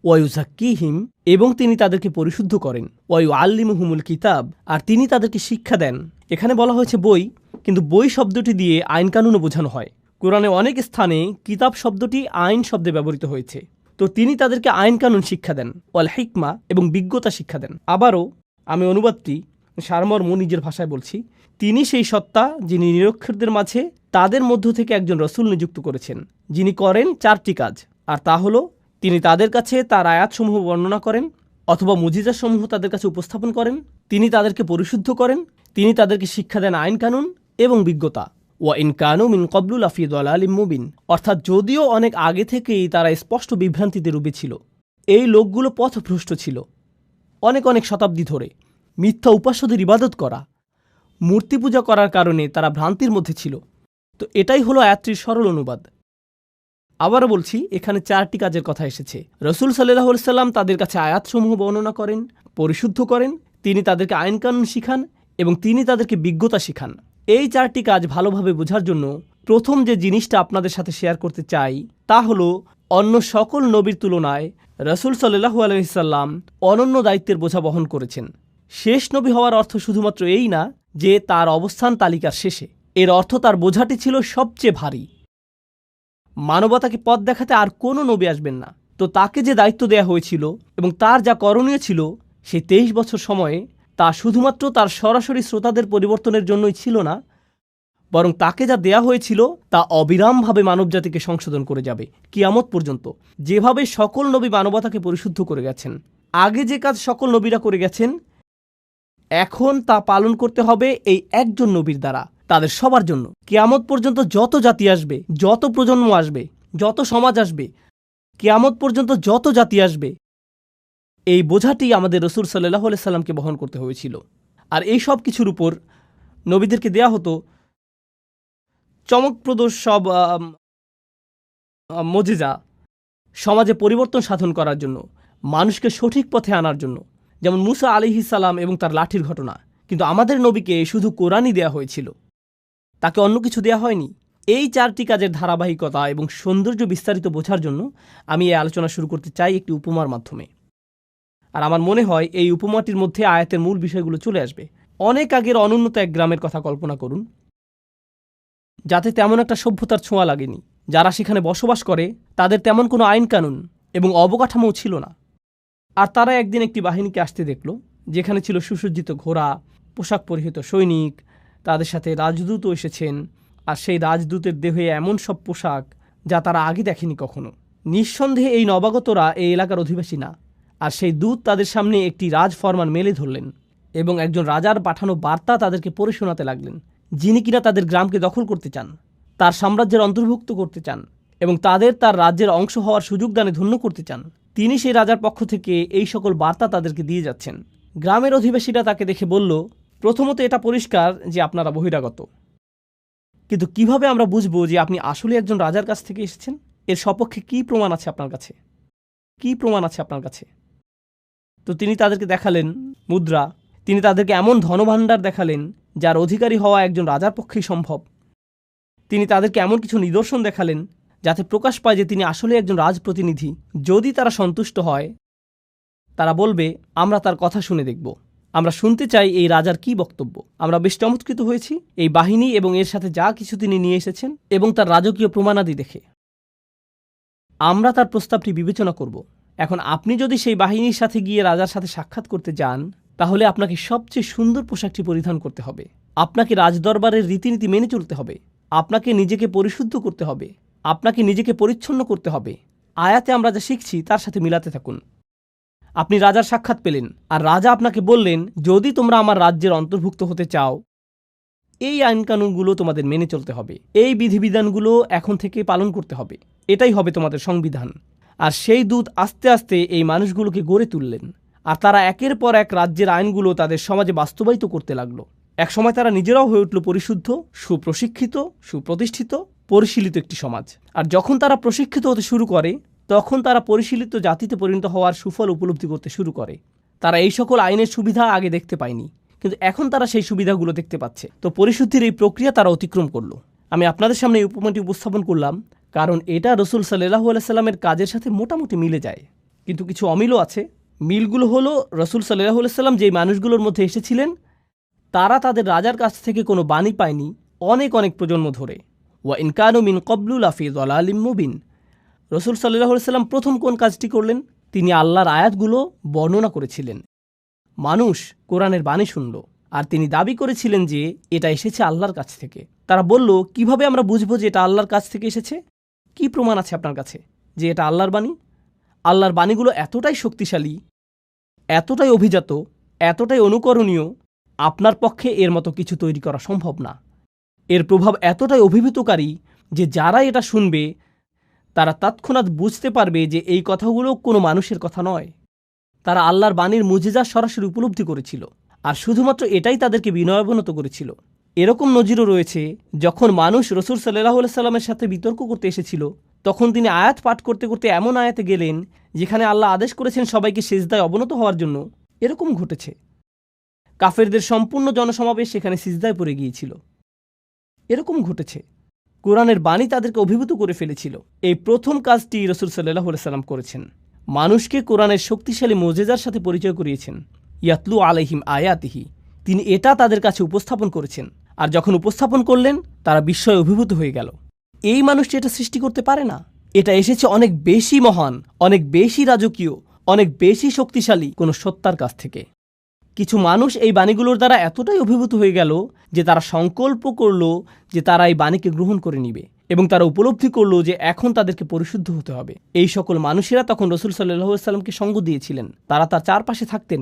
Speaker 1: ওয়া ইউযাক্কিহিম, এবং তিনি তাদেরকে পরিশুদ্ধ করেন। ওয়া ইউআল্লিমুহুমুল কিতাব, আর তিনি তাদেরকে শিক্ষা দেন। এখানে বলা হয়েছে বই, কিন্তু বই শব্দটি দিয়ে আইন কানুনও বোঝানো হয়। কোরআনে অনেক স্থানে কিতাব শব্দটি আইন শব্দে ব্যবহৃত হয়েছে। তো তিনি তাদেরকে আইন কানুন শিক্ষা দেন, ওয়াল হিকমা, এবং বিজ্ঞতা শিক্ষা দেন। আবারও আমি অনুবাদটি সারমর্ম নিজের ভাষায় বলছি। তিনি সেই সত্তা যিনি নিরক্ষরদের মাঝে তাদের মধ্য থেকে একজন রসুল নিযুক্ত করেছেন, যিনি করেন 4টি কাজ। আর তা হলো, তিনি তাদের কাছে তার আয়াতসমূহ বর্ণনা করেন অথবা মুজিজাসমূহ তাদের কাছে উপস্থাপন করেন, তিনি তাদেরকে পরিশুদ্ধ করেন, তিনি তাদেরকে শিক্ষা দেন আইন কানুন এবং বিজ্ঞতা। ওয়া ইন কানু মিন ক্বাবলু লাফি যালালিম মুবিন, অর্থাৎ যদিও অনেক আগে থেকেই তারা স্পষ্ট বিভ্রান্তিতে ডুবে ছিল, এই লোকগুলো পথভ্রষ্ট ছিল। অনেক অনেক শতাব্দী ধরে মিথ্যা উপাস্যদের ইবাদত করা, মূর্তি পূজা করার কারণে তারা ভ্রান্তির মধ্যে ছিল। তো এটাই হলো আয়াতটির সরল অনুবাদ। আবারও বলছি, এখানে 4টি কাজের কথা এসেছে। রসুল সাল্লাল্লাহু আলাইহি সাল্লাম তাদের কাছে আয়াতসমূহ বর্ণনা করেন, পরিশুদ্ধ করেন, তিনি তাদেরকে আইন কানুন শিখান এবং তিনি তাদেরকে বিজ্ঞতা শিখান। এই 4টি কাজ ভালোভাবে বোঝার জন্য প্রথম যে জিনিসটা আপনাদের সাথে শেয়ার করতে চাই তা হলো, অন্য সকল নবীর তুলনায় রসুল সাল্লাল্লাহু আলাইহি সাল্লাম অনন্য দায়িত্বের বোঝা বহন করেছেন। শেষ নবী হওয়ার অর্থ শুধুমাত্র এই না যে তার অবস্থান তালিকার শেষে। এর অর্থ তার বোঝাটি ছিল সবচেয়ে ভারী। মানবতাকে পথ দেখাতে আর কোনো নবী আসবেন না। তো তাকে যে দায়িত্ব দেয়া হয়েছিল এবং তার যা করণীয় ছিল, সেই 23 বছর সময়ে তা শুধুমাত্র তার সরাসরি শ্রোতাদের পরিবর্তনের জন্যই ছিল না, বরং তাকে যা দেয়া হয়েছিল তা অবিরামভাবে মানবজাতিকে সংশোধন করে যাবে কিয়ামত পর্যন্ত। যেভাবে সকল নবী মানবতাকে পরিশুদ্ধ করে গেছেন, আগে যে কাজ সকল নবীরা করে গেছেন, এখন তা পালন করতে হবে এই একজন নবীর দ্বারা, তাদের সবার জন্য। কিয়ামত পর্যন্ত যত জাতি আসবে, যত প্রজন্ম আসবে, যত সমাজ আসবে, কিয়ামত পর্যন্ত যত জাতি আসবে, এই বোঝাটি আমাদের রসুল সাল্লাল্লাহু আলাইহি সাল্লামকে বহন করতে হয়েছিল। আর এই সব কিছুর উপর নবীদেরকে দেয়া হতো চমকপ্রদ সব মুজিজা, সমাজে পরিবর্তন সাধন করার জন্য, মানুষকে সঠিক পথে আনার জন্য। যেমন মুসা আলাইহিস সালাম এবং তার লাঠির ঘটনা। কিন্তু আমাদের নবীকে শুধু কোরআনই দেয়া হয়েছিল, তাকে অন্য কিছু দেয়া হয়নি। এই 4টি কাজের ধারাবাহিকতা এবং সৌন্দর্য বিস্তারিত বোঝার জন্য আমি এই আলোচনা শুরু করতে চাই একটি উপমার মাধ্যমে। আর আমার মনে হয় এই উপমাটির মধ্যে আয়াতের মূল বিষয়গুলো চলে আসবে। অনেক আগের অনুন্নত এক গ্রামের কথা কল্পনা করুন, যাতে তেমন একটা সভ্যতার ছোঁয়া লাগেনি। যারা সেখানে বসবাস করে তাদের তেমন কোনো আইন কানুন এবং অবকাঠামোও ছিল না। আর তারা একদিন একটি বাহিনীকে আসতে দেখল, যেখানে ছিল সুসজ্জিত ঘোড়া, পোশাক পরিহিত সৈনিক, তাদের সাথে রাজদূতও এসেছেন। আর সেই রাজদূতের দেহে এমন সব পোশাক যা তারা আগে দেখেনি কখনো। নিঃসন্দেহে এই নবাগতরা এই এলাকার অধিবাসী না। আর সেই দূত তাদের সামনে একটি রাজফরমান মেলে ধরলেন এবং একজন রাজার পাঠানো বার্তা তাদেরকে পড়ে শোনাতে লাগলেন, যিনি কিনা তাদের গ্রামকে দখল করতে চান, তার সাম্রাজ্যের অন্তর্ভুক্ত করতে চান এবং তাদের তার রাজ্যের অংশ হওয়ার সুযোগ দানে ধন্য করতে চান। তিনি সেই রাজার পক্ষ থেকে এই সকল বার্তা তাদেরকে দিয়ে যাচ্ছেন। গ্রামের অধিবাসীরা তাকে দেখে বলল, প্রথমত এটা পরিষ্কার যে আপনারা বহিরাগত, কিন্তু কিভাবে আমরা বুঝবো যে আপনি আসলে একজন রাজার কাছ থেকে এসেছেন? এর সপক্ষে কি প্রমাণ আছে আপনার কাছে? কি প্রমাণ আছে আপনার কাছে? তো তিনি তাদেরকে দেখালেন মুদ্রা, তিনি তাদেরকে এমন ধনভাণ্ডার দেখালেন যার অধিকারী হওয়া একজন রাজার পক্ষেই সম্ভব। তিনি তাদেরকে এমন কিছু নিদর্শন দেখালেন যাতে প্রকাশ পায় যে তিনি আসলে একজন রাজপ্রতিনিধি। যদি তারা সন্তুষ্ট হয়, তারা বলবে, আমরা তার কথা শুনে দেখব, আমরা শুনতে চাই এই রাজার কি বক্তব্য। আমরা বেশ চমৎকৃত হয়েছি এই বাহিনী এবং এর সাথে যা কিছু তিনি নিয়ে এসেছেন এবং তার রাজকীয় প্রমাণাদি দেখে। আমরা তার প্রস্তাবটি বিবেচনা করব। এখন আপনি যদি সেই বাহিনীর সাথে গিয়ে রাজার সাথে সাক্ষাৎ করতে যান, তাহলে আপনাকে সবচেয়ে সুন্দর পোশাকটি পরিধান করতে হবে, আপনাকে রাজদরবারের রীতিনীতি মেনে চলতে হবে, আপনাকে নিজেকে পরিশুদ্ধ করতে হবে, আপনাকে নিজেকে পরিচ্ছন্ন করতে হবে। আয়াতে আমরা যা শিখছি তার সাথে মিলাতে থাকুন। আপনি রাজার সাক্ষাৎ পেলেন, আর রাজা আপনাকে বললেন, যদি তোমরা আমার রাজ্যের অন্তর্ভুক্ত হতে চাও, এই আইনকানুনগুলো তোমাদের মেনে চলতে হবে, এই বিধিবিধানগুলো এখন থেকে পালন করতে হবে, এটাই হবে তোমাদের সংবিধান। আর সেই দূত আস্তে আস্তে এই মানুষগুলোকে গড়ে তুললেন, আর তারা একের পর এক রাজ্যের আইনগুলো তাদের সমাজে বাস্তবায়িত করতে লাগলো। একসময় তারা নিজেরাও হয়ে উঠল পরিশুদ্ধ, সুপ্রশিক্ষিত, সুপ্রতিষ্ঠিত, পরিশীলিত একটি সমাজ। আর যখন তারা প্রশিক্ষিত হতে শুরু করে, তখন তারা পরিশীলিত জাতিতে পরিণত হওয়ার সুফল উপলব্ধি করতে শুরু করে। তারা এই সকল আইনের সুবিধা আগে দেখতে পায়নি, কিন্তু এখন তারা সেই সুবিধাগুলো দেখতে পাচ্ছে। তো পরিশুদ্ধির এই প্রক্রিয়া তারা অতিক্রম করলো। আমি আপনাদের সামনে এই উপমাটি উপস্থাপন করলাম কারণ এটা রসুল সাল্লাল্লাহু আলাইহি সাল্লামের কাজের সাথে মোটামুটি মিলে যায়, কিন্তু কিছু অমিলও আছে। মিলগুলো হলো, রসুল সাল্লাল্লাহু আলাইহি সাল্লাম যেই মানুষগুলোর মধ্যে এসেছিলেন, তারা তাদের রাজার কাছ থেকে কোনো বাণী পায়নি অনেক অনেক প্রজন্ম ধরে। ওয়া ইন কানু মিন ক্বাবলু লাফি যালালিম মুবিন। রসুল সাল্লাল্লাহু আলাইহি সাল্লাম প্রথম কোন কাজটি করলেন? তিনি আল্লাহর আয়াতগুলো বর্ণনা করেছিলেন। মানুষ কোরআনের বাণী শুনল, আর তিনি দাবি করেছিলেন যে এটা এসেছে আল্লাহর কাছ থেকে। তারা বলল, কিভাবে আমরা বুঝবো যে এটা আল্লাহর কাছ থেকে এসেছে? কি প্রমাণ আছে আপনার কাছে যে এটা আল্লাহর বাণী? আল্লাহর বাণীগুলো এতটাই শক্তিশালী, এতটাই অভিজাত, এতটাই অনুকরণীয়, আপনার পক্ষে এর মতো কিছু তৈরি করা সম্ভব না। এর প্রভাব এতটাই অভিভূতকারী যে যারা এটা শুনবে তারা তৎক্ষণাৎ বুঝতে পারবে যে এই কথাগুলো কোনো মানুষের কথা নয়। তারা আল্লাহর বাণীর মুজিজা সরাসরি উপলব্ধি করেছিল, আর শুধুমাত্র এটাই তাদেরকে বিনয়াবনত করেছিল। এরকম নজিরও রয়েছে, যখন মানুষ রসুল সাল্লাল্লাহু আলাইহি সাল্লামের সাথে বিতর্ক করতে এসেছিল, তখন তিনি আয়াত পাঠ করতে করতে এমন আয়াতে গেলেন যেখানে আল্লাহ আদেশ করেছেন সবাইকে সিজদায় অবনত হওয়ার জন্য। এরকম ঘটেছে, কাফেরদের সম্পূর্ণ জনসমাবেশ সেখানে সিজদায় পড়ে গিয়েছিল। এরকম ঘটেছে, কোরআনের বাণী তাদেরকে অভিভূত করে ফেলেছিল। এই প্রথম কাজটি রসুল সাল্লাল্লাহু আলাইহি সাল্লাম করেছেন, মানুষকে কোরআনের শক্তিশালী মুজিজার সাথে পরিচয় করিয়েছেন। ইয়াতলু আলাইহিম আয়াতিহি, তিনি এটা তাদের কাছে উপস্থাপন করেছেন। আর যখন উপস্থাপন করলেন, তারা বিস্ময়ে অভিভূত হয়ে গেল। এই মানুষটি এটা সৃষ্টি করতে পারে না, এটা এসেছে অনেক বেশি মহান, অনেক বেশি রাজকীয়, অনেক বেশি শক্তিশালী কোনো সত্তার কাছ থেকে। কিছু মানুষ এই বাণীগুলোর দ্বারা এতটাই অভিভূত হয়ে গেল যে তারা সংকল্প করল যে তারা এই বাণীকে গ্রহণ করে নিবে, এবং তারা উপলব্ধি করল যে এখন তাদেরকে পরিশুদ্ধ হতে হবে। এই সকল মানুষেরা তখন রসুল সাল্লাল্লাহু আলাইহি সাল্লামকে সঙ্গ দিয়েছিলেন। তারা তার চারপাশে থাকতেন,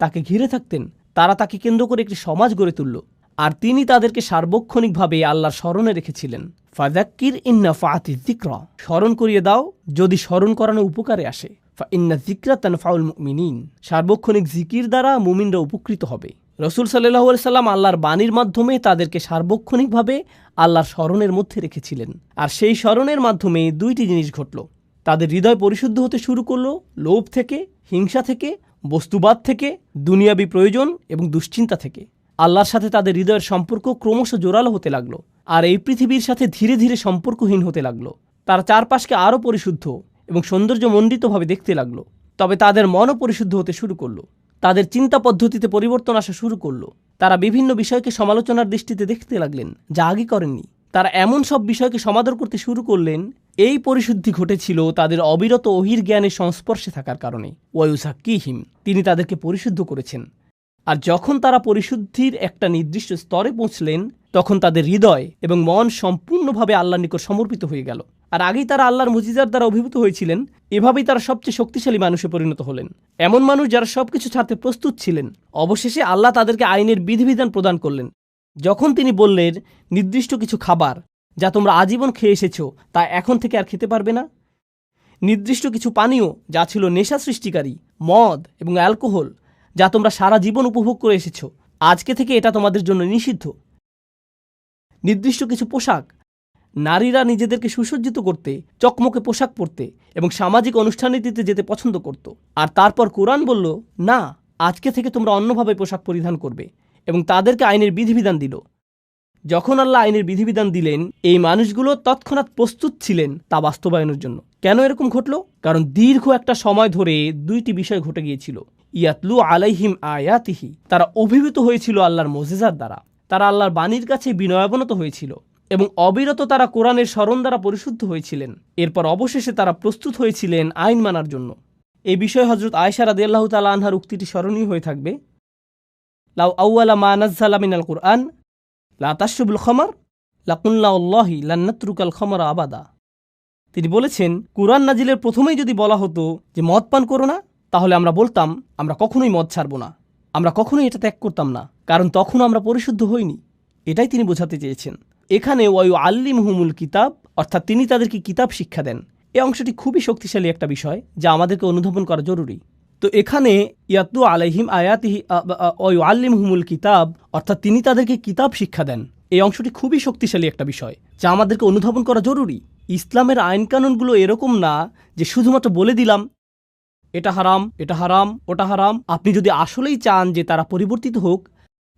Speaker 1: তাকে ঘিরে থাকতেন, তারা তাকে কেন্দ্র করে একটি সমাজ গড়ে তুলল, আর তিনি তাদেরকে সার্বক্ষণিকভাবে আল্লাহর স্মরণে রেখেছিলেন। ফাযাক্কির ইন নাফাআতি যিকরা, স্মরণ করিয়ে দাও যদি স্মরণ করানো উপকারে আসে। ফাইন্না যিকরা তানফাউল মুমিনিন, সার্বক্ষণিক জিকির দ্বারা মুমিনরা উপকৃত হবে। রসুল সাল্লাল্লাহু আলাইহি সাল্লাম আল্লাহর বাণীর মাধ্যমে তাদেরকে সার্বক্ষণিকভাবে আল্লাহর স্মরণের মধ্যে রেখেছিলেন। আর সেই স্মরণের মাধ্যমে দুইটি জিনিস ঘটল। তাদের হৃদয় পরিশুদ্ধ হতে শুরু করলো লোভ থেকে, হিংসা থেকে, বস্তুবাদ থেকে, দুনিয়াবি প্রয়োজন এবং দুশ্চিন্তা থেকে। আল্লাহর সাথে তাদের হৃদয়ের সম্পর্ক ক্রমশ জোরালো হতে লাগলো, আর এই পৃথিবীর সাথে ধীরে ধীরে সম্পর্কহীন হতে লাগলো। তারা চারপাশকে আরও পরিশুদ্ধ এবং সৌন্দর্যমণ্ডিতভাবে দেখতে লাগলো। তবে তাদের মনও পরিশুদ্ধ হতে শুরু করলো, তাদের চিন্তা পদ্ধতিতে পরিবর্তন আসা শুরু করলো। তারা বিভিন্ন বিষয়কে সমালোচনার দৃষ্টিতে দেখতে লাগলেন, যা আগে করেননি। তারা এমন সব বিষয়কে সমাদর করতে শুরু করলেন। এই পরিশুদ্ধি ঘটেছিল তাদের অবিরত ওহির জ্ঞানের সংস্পর্শে থাকার কারণে। ওয়ায়ুযাক্কিহিম, তিনি তাদেরকে পরিশুদ্ধ করেছেন। আর যখন তারা পরিশুদ্ধির একটা নির্দিষ্ট স্তরে পৌঁছলেন, তখন তাদের হৃদয় এবং মন সম্পূর্ণভাবে আল্লাহর নিকট সমর্পিত হয়ে গেল। আর আগেই তারা আল্লাহর মুজিজার দ্বারা অভিভূত হয়েছিলেন। এভাবেই তারা সবচেয়ে শক্তিশালী মানুষে পরিণত হলেন, এমন মানুষ যারা সবকিছু ছাড়তে প্রস্তুত ছিলেন। অবশেষে আল্লাহ তাদেরকে আইনের বিধিবিধান প্রদান করলেন। যখন তিনি বললেন নির্দিষ্ট কিছু খাবার যা তোমরা আজীবন খেয়ে এসেছো তা এখন থেকে আর খেতে পারবে না? নির্দিষ্ট কিছু পানীয় যা ছিল নেশা সৃষ্টিকারী, মদ এবং অ্যালকোহল, যা তোমরা সারা জীবন উপভোগ করে এসেছো, আজকে থেকে এটা তোমাদের জন্য নিষিদ্ধ। নির্দিষ্ট কিছু পোশাক, নারীরা নিজেদেরকে সুসজ্জিত করতে, চকমকে পোশাক পরতে এবং সামাজিক অনুষ্ঠানীতিতে যেতে পছন্দ করত। আর তারপর কোরআন বলল, না, আজকে থেকে তোমরা অন্যভাবে পোশাক পরিধান করবে, এবং তাদেরকে আইনের বিধিবিধান দিল। যখন আল্লাহ আইনের বিধিবিধান দিলেন, এই মানুষগুলো তৎক্ষণাৎ প্রস্তুত ছিলেন তা বাস্তবায়নের জন্য। কেন এরকম ঘটল? কারণ দীর্ঘ একটা সময় ধরে দুইটি বিষয় ঘটে গিয়েছিল। ইয়াতলু আলাইহিম আয়াতিহি, তারা অভিভূত হয়েছিল আল্লাহর মুজিজাত দ্বারা, তারা আল্লাহর বাণীর কাছে বিনয়াবনত হয়েছিল এবং অবিরত তারা কোরআনের স্মরণ দ্বারা পরিশুদ্ধ হয়েছিলেন। এরপর অবশেষে তারা প্রস্তুত হয়েছিলেন আইন মানার জন্য। এই বিষয়ে হযরত আয়েশা রাদিয়াল্লাহু তাআলা আনহার উক্তিটি স্মরণীয় হয়ে থাকবে, লাউ আউয়ালা মা নাযালা মিনাল কুরআন লা তাশরবুল খামার লাকুল্লা আল্লাহি লান নাতরুকাল খামারা আবাদা। তিনি বলেছেন, কুরআন নাজিলের প্রথমেই যদি বলা হতো যে মদ পান করো না, তাহলে আমরা বলতাম আমরা কখনোই মদ ছাড়ব না, আমরা কখনোই এটা ত্যাগ করতাম না, কারণ তখন আমরা পরিশুদ্ধ হইনি। এটাই তিনি বোঝাতে চেয়েছেন। এখানে ওয়ায়ু আল্লিমহুমুল কিতাব, অর্থাৎ তিনি তাদেরকে কিতাব শিক্ষা দেন, এই অংশটি খুবই শক্তিশালী একটা বিষয় যা আমাদেরকে অনুধাবন করা জরুরি। তো এখানে ইয়াতলু আলাইহিম আয়াতিহি ওয়ায়ু আল্লিমহুমুল কিতাব, অর্থাৎ তিনি তাদেরকে কিতাব শিক্ষা দেন, এই অংশটি খুবই শক্তিশালী একটা বিষয় যা আমাদেরকে অনুধাবন করা জরুরি। ইসলামের আইনকানুনগুলো এরকম না যে শুধুমাত্র বলে দিলাম এটা হারাম, এটা হারাম, ওটা হারাম। আপনি যদি আসলেই চান যে তারা পরিবর্তিত হোক,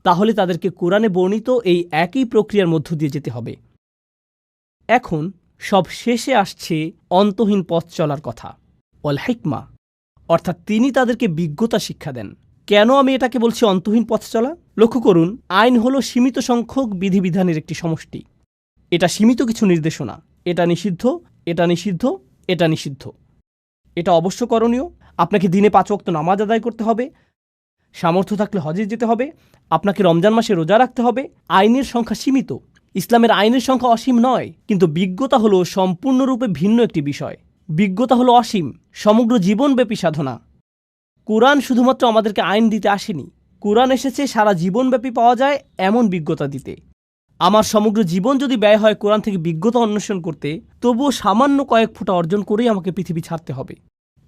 Speaker 1: তাহলে তাদেরকে কোরআনে বর্ণিত এই একই প্রক্রিয়ার মধ্য দিয়ে যেতে হবে। এখন সব শেষে আসছে অন্তহীন পথ চলার কথা, ওয়াল হিকমা, অর্থাৎ তিনি তাদেরকে বিজ্ঞতা শিক্ষা দেন। কেন আমি এটাকে বলছি অন্তহীন পথ চলা? লক্ষ্য করুন, আইন হলো সীমিত সংখ্যক বিধিবিধানের একটি সমষ্টি। এটা সীমিত কিছু নির্দেশনা, এটা নিষিদ্ধ, এটা নিষিদ্ধ, এটা নিষিদ্ধ, এটা অবশ্য করণীয়। আপনাকে দিনে 5 ওয়াক্ত নামাজ আদায় করতে হবে, সামর্থ্য থাকলে হজে যেতে হবে, আপনাকে রমজান মাসে রোজা রাখতে হবে। আইনের সংখ্যা সীমিত। ইসলামের আইনের সংখ্যা অসীম নয়, কিন্তু বিজ্ঞতা হলো সম্পূর্ণরূপে ভিন্ন একটি বিষয়। বিজ্ঞতা হলো অসীম, সমগ্র জীবনব্যাপী সাধনা। কোরআন শুধুমাত্র আমাদেরকে আইন দিতে আসেনি, কোরআন এসেছে সারা জীবনব্যাপী পাওয়া যায় এমন বিজ্ঞতা দিতে। আমার সমগ্র জীবন যদি ব্যয় হয় কোরআন থেকে বিজ্ঞতা অন্বেষণ করতে, তবুও সামান্য কয়েক ফোঁটা অর্জন করেই আমাকে পৃথিবী ছাড়তে হবে।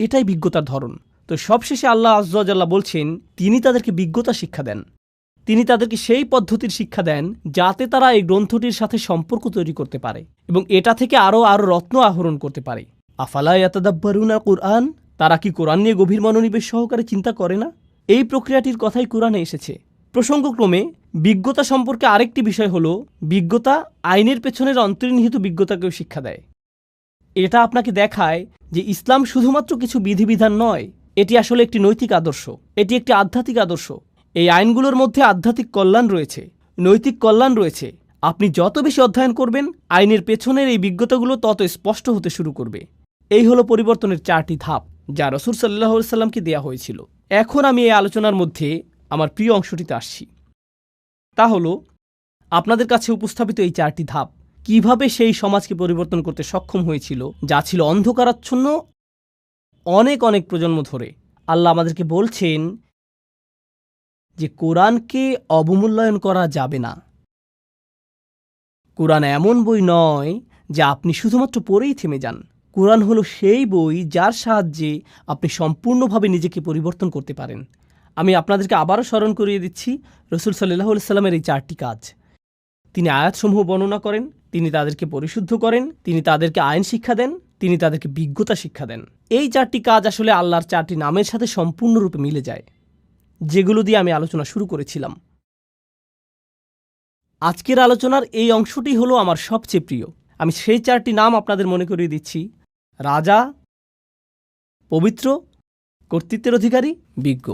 Speaker 1: এটাই বিজ্ঞতার ধরন। তো সবশেষে আল্লাহ আযজা ওয়া জাল্লা বলছেন, তিনি তাদেরকে বিজ্ঞতা শিক্ষা দেন, তিনি তাদেরকে সেই পদ্ধতির শিক্ষা দেন যাতে তারা এই গ্রন্থটির সাথে সম্পর্ক তৈরি করতে পারে এবং এটা থেকে আরও রত্ন আহরণ করতে পারে। আফালা ইয়াতাদাব্বারুনা কুরআন, তারা কি কোরআন নিয়ে গভীর মনোনিবেশ সহকারে চিন্তা করে না? এই প্রক্রিয়াটির কথাই কোরআনে এসেছে। প্রসঙ্গক্রমে বিজ্ঞতা সম্পর্কে আরেকটি বিষয় হলো, বিজ্ঞতা আইনের পেছনের অন্তর্নিহিত বিজ্ঞতাকেও শিক্ষা দেয়। এটা আপনাকে দেখায় যে ইসলাম শুধুমাত্র কিছু বিধিবিধান নয়, এটি আসলে একটি নৈতিক আদর্শ, এটি একটি আধ্যাত্মিক আদর্শ। এই আইনগুলোর মধ্যে আধ্যাত্মিক কল্যাণ রয়েছে, নৈতিক কল্যাণ রয়েছে। আপনি যত বেশি অধ্যয়ন করবেন, আইনের পেছনের এই বিজ্ঞতাগুলো তত স্পষ্ট হতে শুরু করবে। এই হলো পরিবর্তনের 4টি ধাপ যা রাসূল সাল্লাল্লাহু আলাইহি সাল্লামকে দেয়া হয়েছিল। এখন আমি এই আলোচনার মধ্যে আমার প্রিয় অংশটিতে আসছি। তা হলো আপনাদের কাছে উপস্থাপিত এই 4টি ধাপ কিভাবে সেই সমাজকে পরিবর্তন করতে সক্ষম হয়েছিল যা ছিল অন্ধকারাচ্ছন্ন অনেক অনেক প্রজন্ম ধরে। আল্লাহ আমাদেরকে বলছেন যে কোরআনকে অবমূল্যায়ন করা যাবে না। কোরআন এমন বই নয় যা আপনি শুধুমাত্র পড়েই থেমে যান। কোরআন হলো সেই বই যার সাহায্যে আপনি সম্পূর্ণভাবে নিজেকে পরিবর্তন করতে পারেন। আমি আপনাদেরকে আবারও স্মরণ করিয়ে দিচ্ছি রাসূল সাল্লাল্লাহু আলাইহি সাল্লামের এই 4টি কাজ। তিনি আয়াতসমূহ বর্ণনা করেন, তিনি তাদেরকে পরিশুদ্ধ করেন, তিনি তাদেরকে আইন শিক্ষা দেন, তিনি তাদেরকে বিজ্ঞতা শিক্ষা দেন। এই 4টি কাজ আসলে আল্লাহর 4টি নামের সাথে সম্পূর্ণরূপে মিলে যায়, যেগুলো দিয়ে আমি আলোচনা শুরু করেছিলাম। আজকের আলোচনার এই অংশটি হলো আমার সবচেয়ে প্রিয়। আমি সেই 4টি নাম আপনাদের মনে করিয়ে দিচ্ছি: রাজা, পবিত্র, কর্তৃত্বের অধিকারী, বিজ্ঞ।